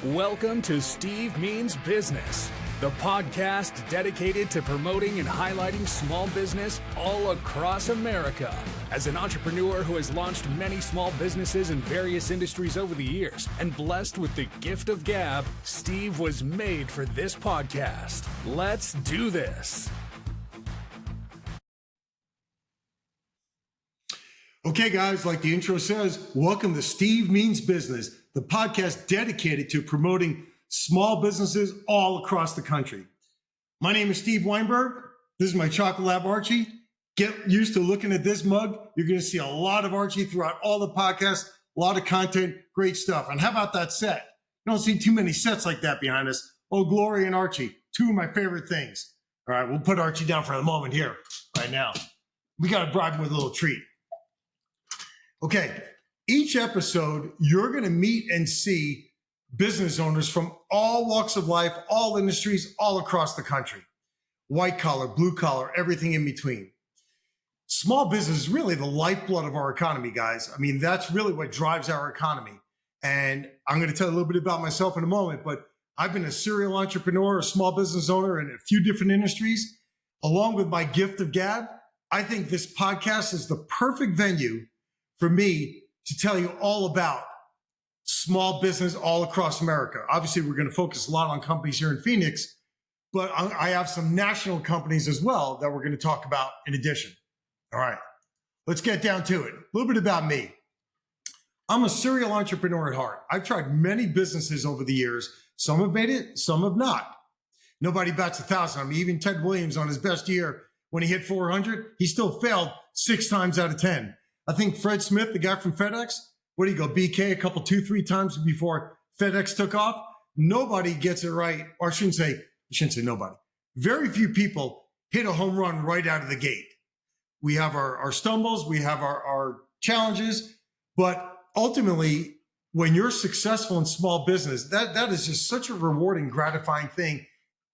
Welcome to Steve Means Business, the podcast dedicated to promoting and highlighting small business all across America. As an entrepreneur who has launched many small businesses in various industries over the years and blessed with the gift of gab, Steve was made for this podcast. Let's do this. Okay, guys, like the intro says, welcome to Steve Means Business, the podcast dedicated to promoting small businesses all across the country. My name is Steve Weinberg. This is my Chocolate Lab Archie. Get used to looking at this mug. You're going to see a lot of Archie throughout all the podcasts, a lot of content, great stuff. And how about that set? You don't see too many sets like that behind us. Oh, Glory and Archie, two of my favorite things. All right, we'll put Archie down for a moment here, right now. We got to bribe him with a little treat. Okay, each episode, you're going to meet and see business owners from all walks of life, all industries, all across the country. White collar, blue collar, everything in between. Small business is really the lifeblood of our economy, guys. I mean, that's really what drives our economy. And I'm going to tell you a little bit about myself in a moment, but I've been a serial entrepreneur, a small business owner in a few different industries. Along with my gift of gab, I think this podcast is the perfect venue for me to tell you all about small business all across America. Obviously, we're going to focus a lot on companies here in Phoenix, but I have some national companies as well that we're going to talk about in addition. All right, let's get down to it. A little bit about me. I'm a serial entrepreneur at heart. I've tried many businesses over the years. Some have made it, some have not. Nobody bats 1,000. I mean, even Ted Williams on his best year, when he hit 400, he still failed 6 times out of 10. I think Fred Smith, the guy from FedEx, what do you go, BK a couple, 2-3 times before FedEx took off? Nobody gets it right. Or I shouldn't say nobody. Very few people hit a home run right out of the gate. We have our stumbles, we have our challenges, but ultimately, when you're successful in small business, that is just such a rewarding, gratifying thing.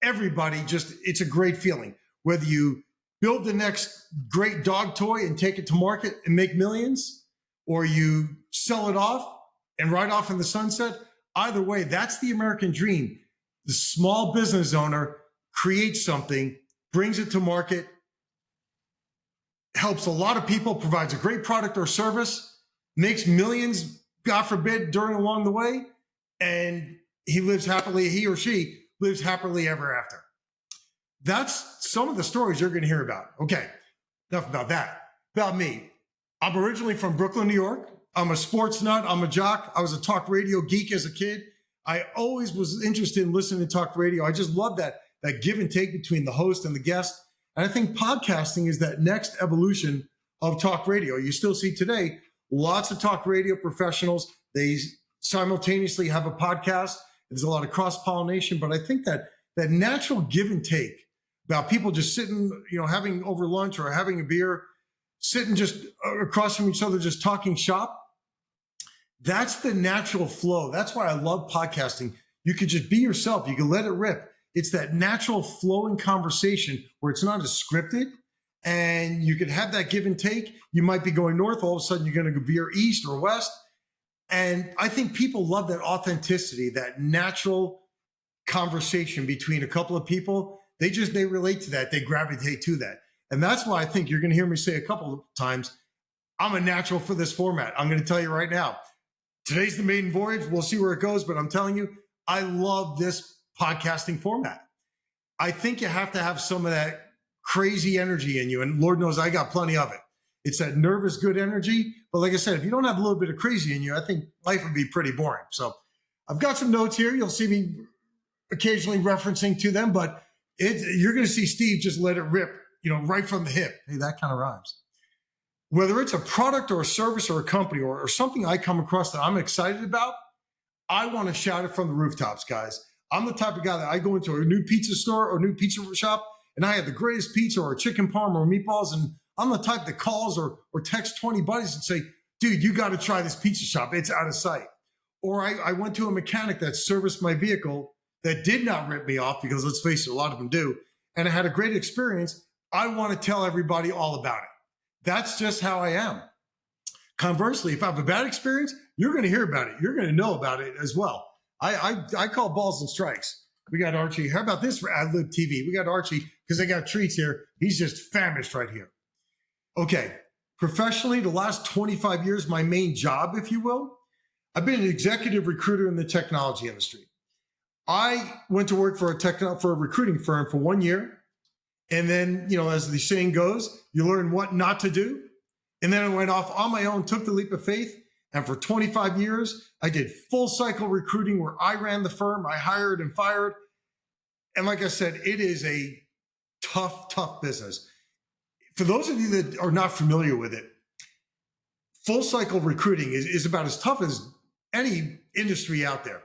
Everybody it's a great feeling. Whether you build the next great dog toy and take it to market and make millions, or you sell it off and ride off in the sunset. Either way, that's the American dream. The small business owner creates something, brings it to market, helps a lot of people, provides a great product or service, makes millions, God forbid, along the way, and he or she lives happily ever after. That's some of the stories you're going to hear about. Okay, enough about that. About me. I'm originally from Brooklyn, New York. I'm a sports nut. I'm a jock. I was a talk radio geek as a kid. I always was interested in listening to talk radio. I just love that give and take between the host and the guest. And I think podcasting is that next evolution of talk radio. You still see today lots of talk radio professionals. They simultaneously have a podcast. There's a lot of cross-pollination, but I think that natural give and take about people just sitting, having over lunch or having a beer, sitting just across from each other, just talking shop. That's the natural flow. That's why I love podcasting. You could just be yourself. You can let it rip. It's that natural flowing conversation where it's not as scripted, and you could have that give and take. You might be going north. All of a sudden, you're going to veer east or west. And I think people love that authenticity, that natural conversation between a couple of people. They relate to that. They gravitate to that. And that's why I think you're going to hear me say a couple of times, I'm a natural for this format. I'm going to tell you right now, today's the maiden voyage. We'll see where it goes. But I'm telling you, I love this podcasting format. I think you have to have some of that crazy energy in you. And Lord knows I got plenty of it. It's that nervous, good energy. But like I said, if you don't have a little bit of crazy in you, I think life would be pretty boring. So I've got some notes here. You'll see me occasionally referencing to them, but you're going to see Steve just let it rip, right from the hip. Hey, that kind of rhymes. Whether it's a product or a service or a company or something I come across that I'm excited about, I want to shout it from the rooftops, guys. I'm the type of guy that I go into a new pizza store or new pizza shop and I have the greatest pizza or chicken parm or meatballs. And I'm the type that calls or texts 20 buddies and say, dude, you got to try this pizza shop. It's out of sight. Or I went to a mechanic that serviced my vehicle that did not rip me off, because let's face it, a lot of them do. And I had a great experience. I want to tell everybody all about it. That's just how I am. Conversely, if I have a bad experience, you're going to hear about it. You're going to know about it as well. I call balls and strikes. We got Archie. How about this for Ad Lib TV? We got Archie because I got treats here. He's just famished right here. Okay. Professionally, the last 25 years, my main job, if you will, I've been an executive recruiter in the technology industry. I went to work for a recruiting firm for 1 year. And then, as the saying goes, you learn what not to do. And then I went off on my own, took the leap of faith. And for 25 years, I did full cycle recruiting where I ran the firm. I hired and fired. And like I said, it is a tough business. For those of you that are not familiar with it, full cycle recruiting is about as tough as any industry out there.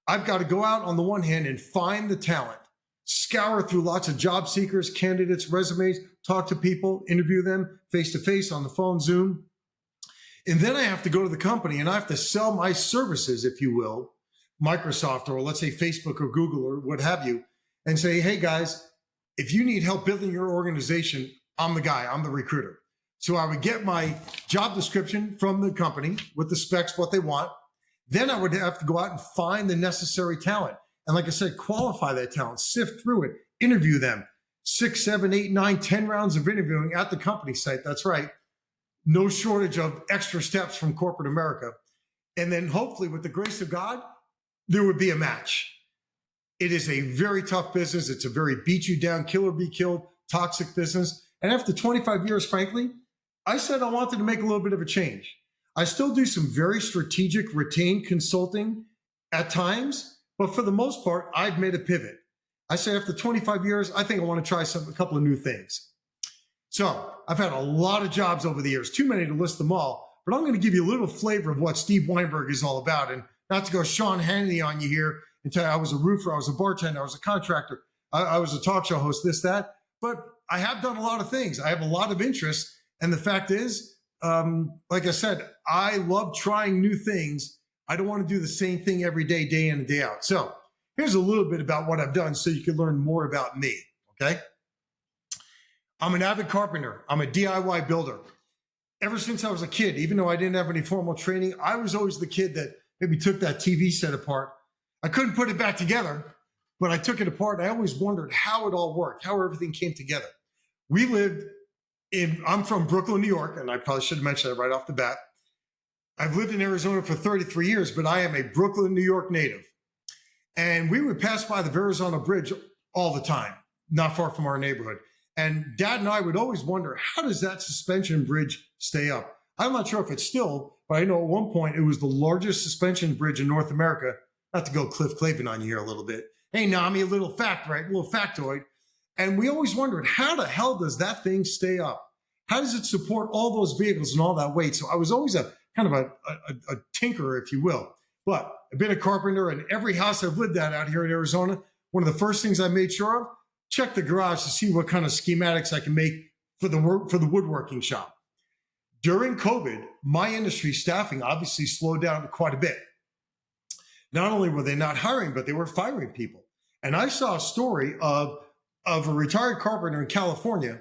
I've got to go out on the one hand and find the talent, scour through lots of job seekers, candidates, resumes, talk to people, interview them face to face, on the phone, Zoom. And then I have to go to the company and I have to sell my services, if you will, Microsoft or let's say Facebook or Google or what have you, and say, hey guys, if you need help building your organization, I'm the guy, I'm the recruiter. So I would get my job description from the company with the specs, what they want. Then I would have to go out and find the necessary talent. And like I said, qualify that talent, sift through it, interview them. 6, 7, 8, 9, 10 rounds of interviewing at the company site. That's right. No shortage of extra steps from corporate America. And then hopefully with the grace of God, there would be a match. It is a very tough business. It's a very beat you down, kill or be killed, toxic business. And after 25 years, frankly, I said I wanted to make a little bit of a change. I still do some very strategic retained consulting at times, but for the most part, I've made a pivot. I say after 25 years, I think I want to try a couple of new things. So I've had a lot of jobs over the years, too many to list them all, but I'm going to give you a little flavor of what Steve Weinberg is all about. And not to go Sean Hannity on you here and tell you I was a roofer, I was a bartender, I was a contractor, I was a talk show host, this, that, but I have done a lot of things. I have a lot of interests. And the fact is, like I said, I love trying new things. I don't want to do the same thing every day, day in and day out. So here's a little bit about what I've done so you can learn more about me, okay? I'm an avid carpenter. I'm a DIY builder. Ever since I was a kid, even though I didn't have any formal training, I was always the kid that maybe took that TV set apart. I couldn't put it back together, but I took it apart. I always wondered how it all worked, how everything came together. I'm from Brooklyn, New York, and I probably should have mentioned that right off the bat. I've lived in Arizona for 33 years, but I am a Brooklyn, New York native. And we would pass by the Verrazano Bridge all the time, not far from our neighborhood. And Dad and I would always wonder, how does that suspension bridge stay up? I'm not sure if it's still, but I know at one point it was the largest suspension bridge in North America. Not to go Cliff Clavin on you here a little bit. Hey, Nami, a little fact, right? A little factoid. And we always wondered, how the hell does that thing stay up? How does it support all those vehicles and all that weight? So I was always a kind of a tinkerer, if you will. But I've been a carpenter, and every house I've lived at out here in Arizona, one of the first things I made sure of, check the garage to see what kind of schematics I can make for the woodworking shop. During COVID, my industry staffing obviously slowed down quite a bit. Not only were they not hiring, but they were firing people. And I saw a story of a retired carpenter in California.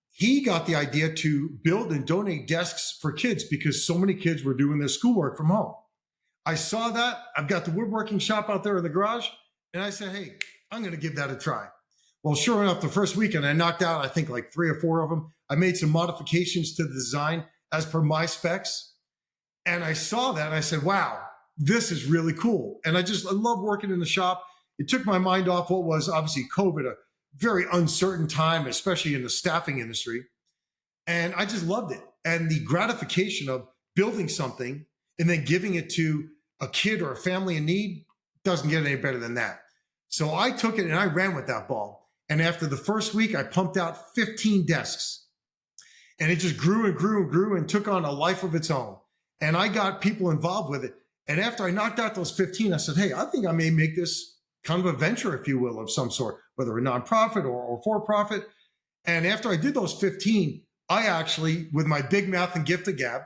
He got the idea to build and donate desks for kids because so many kids were doing their schoolwork from home. I saw that. I've got the woodworking shop out there in the garage. And I said, hey, I'm going to give that a try. Well, sure enough, the first weekend I knocked out, I think like 3 or 4 of them. I made some modifications to the design as per my specs. And I saw that and I said, wow, this is really cool. And I love working in the shop. It took my mind off what was obviously COVID, a very uncertain time, especially in the staffing industry. And I just loved it. And the gratification of building something and then giving it to a kid or a family in need doesn't get any better than that. So I took it and I ran with that ball. And after the first week, I pumped out 15 desks. And it just grew and grew and grew and took on a life of its own. And I got people involved with it. And after I knocked out those 15, I said, hey, I think I may make this kind of a venture, if you will, of some sort, whether a nonprofit or for-profit. And after I did those 15, I actually, with my big mouth and gift of gab,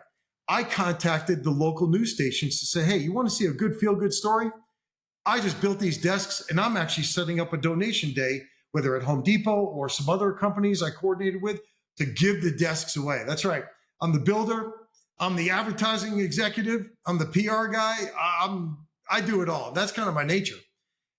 I contacted the local news stations to say, hey, you want to see a good feel-good story? I just built these desks, and I'm actually setting up a donation day, whether at Home Depot or some other companies I coordinated with, to give the desks away. That's right. I'm the builder. I'm the advertising executive. I'm the PR guy. I do it all. That's kind of my nature.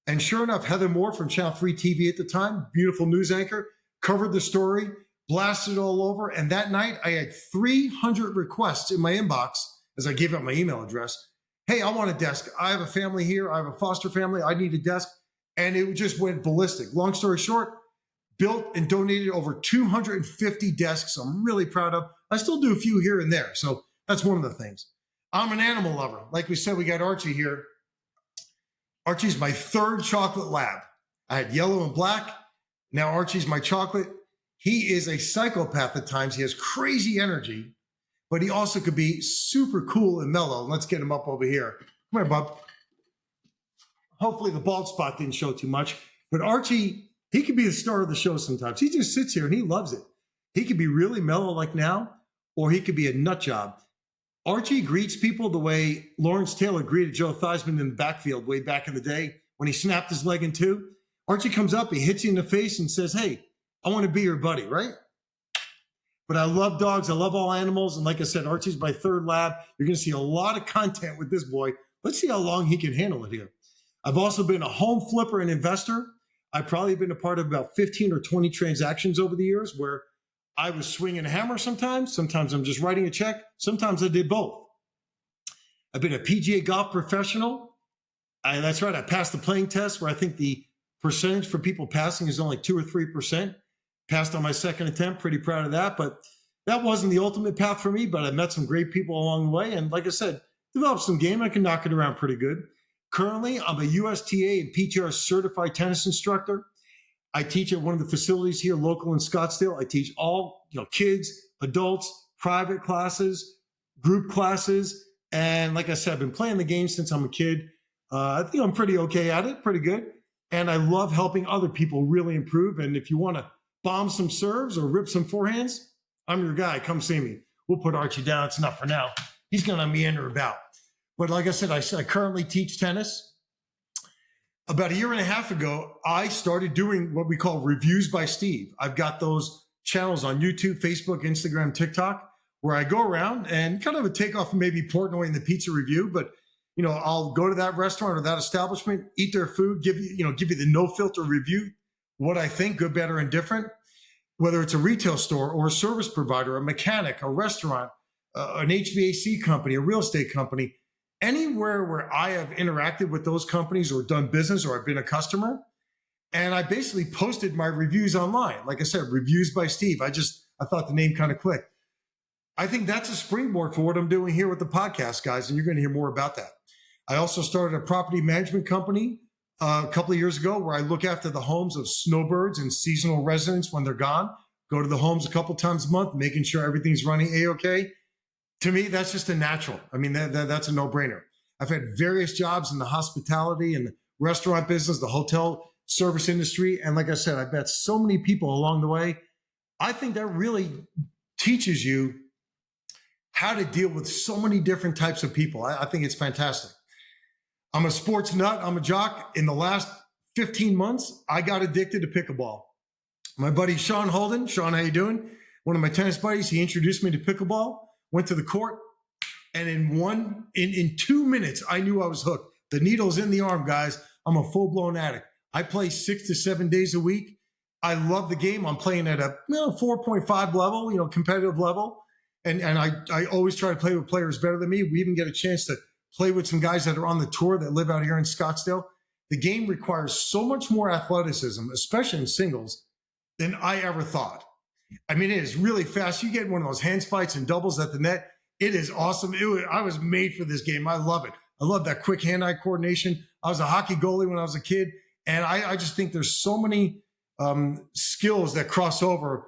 And sure enough, Heather Moore from Channel 3 TV at the time, beautiful news anchor, covered the story, blasted it all over. And that night I had 300 requests in my inbox as I gave out my email address. Hey, I want a desk. I have a family here. I have a foster family. I need a desk. And it just went ballistic. Long story short, built and donated over 250 desks. I'm really proud of. I still do a few here and there. So that's one of the things. I'm an animal lover. Like we said, we got Archie here. Archie's my third chocolate lab. I had yellow and black. Now Archie's my chocolate. He is a psychopath at times. He has crazy energy, but he also could be super cool and mellow. Let's get him up over here. Come here, bub. Hopefully the bald spot didn't show too much. But Archie, he could be the star of the show sometimes. He just sits here and he loves it. He could be really mellow like now, or he could be a nut job. Archie greets people the way Lawrence Taylor greeted Joe Theismann in the backfield way back in the day when he snapped his leg in two. Archie comes up, he hits you in the face and says, hey, I want to be your buddy, right? But I love dogs. I love all animals. And like I said, Archie's my third lab. You're going to see a lot of content with this boy. Let's see how long he can handle it here. I've also been a home flipper and investor. I've probably been a part of about 15 or 20 transactions over the years where I was swinging a hammer sometimes. Sometimes I'm just writing a check. Sometimes I did both. I've been a PGA golf professional. That's right. I passed the playing test where I think the percentage for people passing is only 2 or 3%. Passed on my second attempt. Pretty proud of that. But that wasn't the ultimate path for me. But I met some great people along the way. And like I said, developed some game. I can knock it around pretty good. Currently, I'm a USTA and PTR certified tennis instructor. I teach at one of the facilities here, local in Scottsdale. I teach all, kids, adults, private classes, group classes. And like I said, I've been playing the game since I'm a kid. I think I'm pretty okay at it, pretty good. And I love helping other people really improve. And if you want to bomb some serves or rip some forehands, I'm your guy. Come see me. We'll put Archie down. It's enough for now. He's going to meander about. But like I said, I currently teach tennis. About a year and a half ago, I started doing what we call reviews by Steve. I've got those channels on YouTube, Facebook, Instagram, TikTok, where I go around and kind of a takeoff from maybe Portnoy and the pizza review. But, I'll go to that restaurant or that establishment, eat their food, give you the no filter review, what I think, good, better, and different, whether it's a retail store or a service provider, a mechanic, a restaurant, an HVAC company, a real estate company. Anywhere where I have interacted with those companies or done business or I've been a customer, and I basically posted my reviews online. Like I said, reviews by Steve. I thought the name kind of clicked. I think that's a springboard for what I'm doing here with the podcast, guys, and you're going to hear more about that. I also started a property management company a couple of years ago where I look after the homes of snowbirds and seasonal residents when they're gone. Go to the homes a couple times a month, making sure everything's running A-okay. To me, that's just a natural. I mean, that's a no-brainer. I've had various jobs in the hospitality and the restaurant business, the hotel service industry. And like I said, I've met so many people along the way. I think that really teaches you how to deal with so many different types of people. I think it's fantastic. I'm a sports nut. I'm a jock. In the last 15 months, I got addicted to pickleball. My buddy, Sean Holden. Sean, how you doing? One of my tennis buddies, he introduced me to pickleball. Went to the court, and in 2 minutes, I knew I was hooked. The needle's in the arm, guys. I'm a full-blown addict. I play 6 to 7 days a week. I love the game. I'm playing at a 4.5 level, competitive level. And I always try to play with players better than me. We even get a chance to play with some guys that are on the tour that live out here in Scottsdale. The game requires so much more athleticism, especially in singles, than I ever thought. I mean, it is really fast. You get one of those hands fights and doubles at the net. It is awesome. I was made for this game. I love it. I love that quick hand-eye coordination. I was a hockey goalie when I was a kid. And I just think there's so many skills that cross over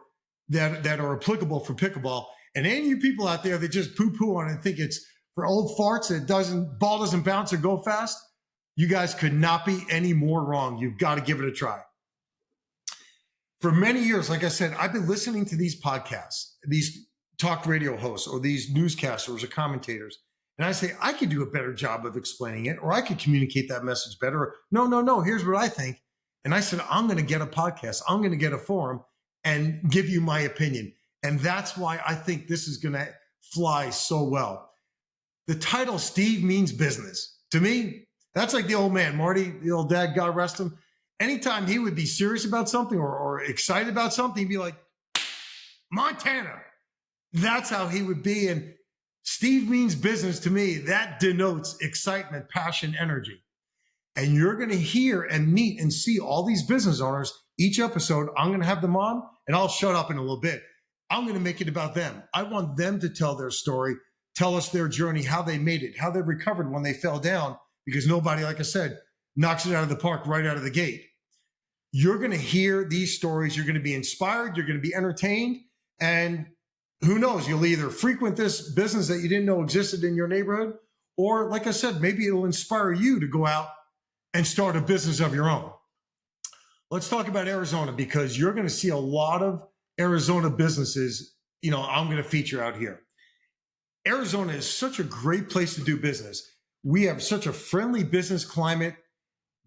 that are applicable for pickleball. And any of you people out there that just poo-poo on it and think it's for old farts that ball doesn't bounce or go fast, you guys could not be any more wrong. You've got to give it a try. For many years, like I said, I've been listening to these podcasts, these talk radio hosts or these newscasters or commentators. And I say, I could do a better job of explaining it, or I could communicate that message better. No, here's what I think. And I said, I'm going to get a podcast. I'm going to get a forum and give you my opinion. And that's why I think this is going to fly so well. The title, Steve Means Business. To me, That's like the old man, Marty, the old dad, God rest him. Anytime he would be serious about something or excited about something, he'd be like, Montana. That's how he would be. And Steve means business to me. That denotes excitement, passion, energy. And you're going to hear and meet and see all these business owners. Each episode, I'm going to have them on, and I'll shut up in a little bit. I'm going to make it about them. I want them to tell their story, tell us their journey, how they made it, how they recovered when they fell down, because nobody, like I said, knocks it out of the park right out of the gate. You're going to hear these stories. You're going to be inspired. You're going to be entertained. And who knows, you'll either frequent this business that you didn't know existed in your neighborhood, or like I said, maybe it'll inspire you to go out and start a business of your own. Let's talk about Arizona, because you're going to see a lot of Arizona businesses, I'm going to feature out here. Arizona is such a great place to do business. We have such a friendly business climate.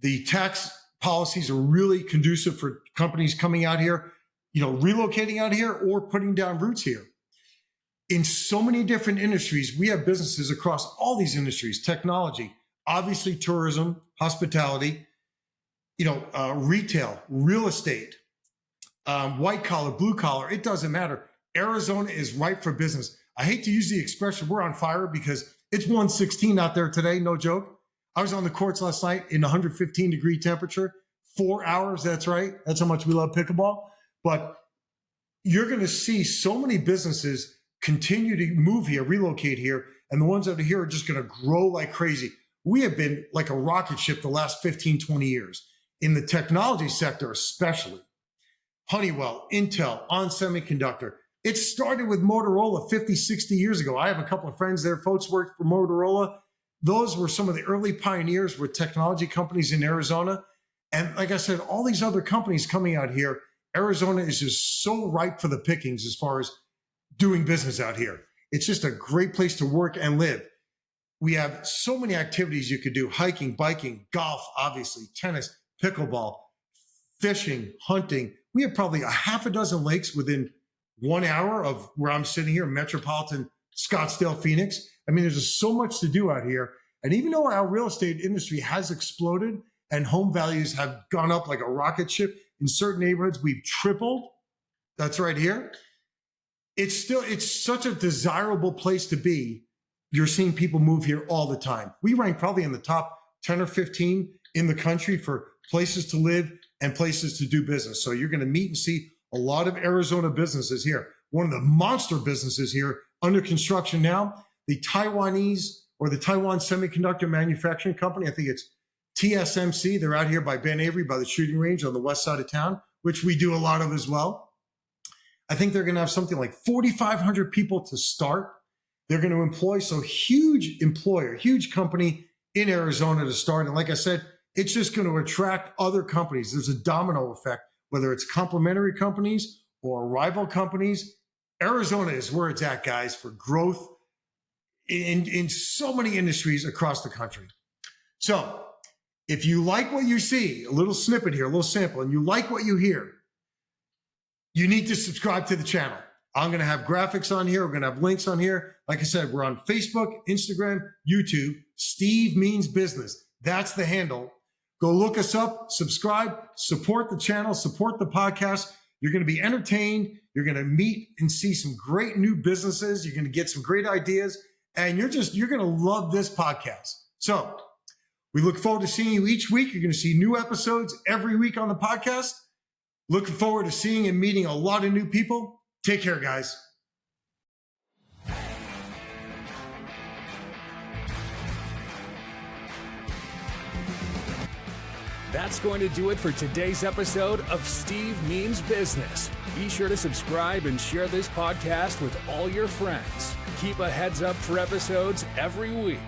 The tax policies are really conducive for companies coming out here, relocating out here or putting down roots here. In so many different industries, we have businesses across all these industries: technology, obviously tourism, hospitality, retail, real estate, white collar, blue collar. It doesn't matter. Arizona is ripe for business. I hate to use the expression we're on fire, because it's 116 out there today. No joke. I was on the courts last night in 115-degree temperature, 4 hours. That's right. That's how much we love pickleball. But you're going to see so many businesses continue to move here, relocate here, and the ones that are here are just going to grow like crazy. We have been like a rocket ship the last 15, 20 years in the technology sector, especially. Honeywell, Intel, ON Semiconductor. It started with Motorola 50, 60 years ago. I have a couple of friends there, folks worked for Motorola. Those were some of the early pioneers with technology companies in Arizona. And like I said, all these other companies coming out here, Arizona is just so ripe for the pickings as far as doing business out here. It's just a great place to work and live. We have so many activities you could do: hiking, biking, golf, obviously, tennis, pickleball, fishing, hunting. We have probably a half a dozen lakes within 1 hour of where I'm sitting here, metropolitan Scottsdale, Phoenix. I mean, there's just so much to do out here. And even though our real estate industry has exploded and home values have gone up like a rocket ship in certain neighborhoods, we've tripled. That's right here. It's such a desirable place to be. You're seeing people move here all the time. We rank probably in the top 10 or 15 in the country for places to live and places to do business. So you're going to meet and see a lot of Arizona businesses here. One of the monster businesses here under construction now, the Taiwanese or the Taiwan Semiconductor Manufacturing Company. I think it's TSMC. They're out here by Ben Avery, by the shooting range on the west side of town, which we do a lot of as well. I think they're going to have something like 4,500 people to start. They're going to employ, so huge employer, huge company in Arizona to start. And like I said, it's just going to attract other companies. There's a domino effect, whether it's complementary companies or rival companies. Arizona is where it's at, guys, for growth in so many industries across the country. So if you like what you see, a little snippet here, a little sample, and you like what you hear, you need to subscribe to the channel. I'm going to have graphics on here. We're going to have links on here. Like I said, we're on Facebook, Instagram, YouTube. Steve Means Business. That's the handle. Go look us up, subscribe, support the channel, support the podcast. You're going to be entertained. You're going to meet and see some great new businesses. You're going to get some great ideas, and you're going to love this podcast. So we look forward to seeing you each week. You're going to see new episodes every week on the podcast. Looking forward to seeing and meeting a lot of new people. Take care, guys. That's going to do it for today's episode of Steve Means Business. Be sure to subscribe and share this podcast with all your friends. Keep a heads up for episodes every week.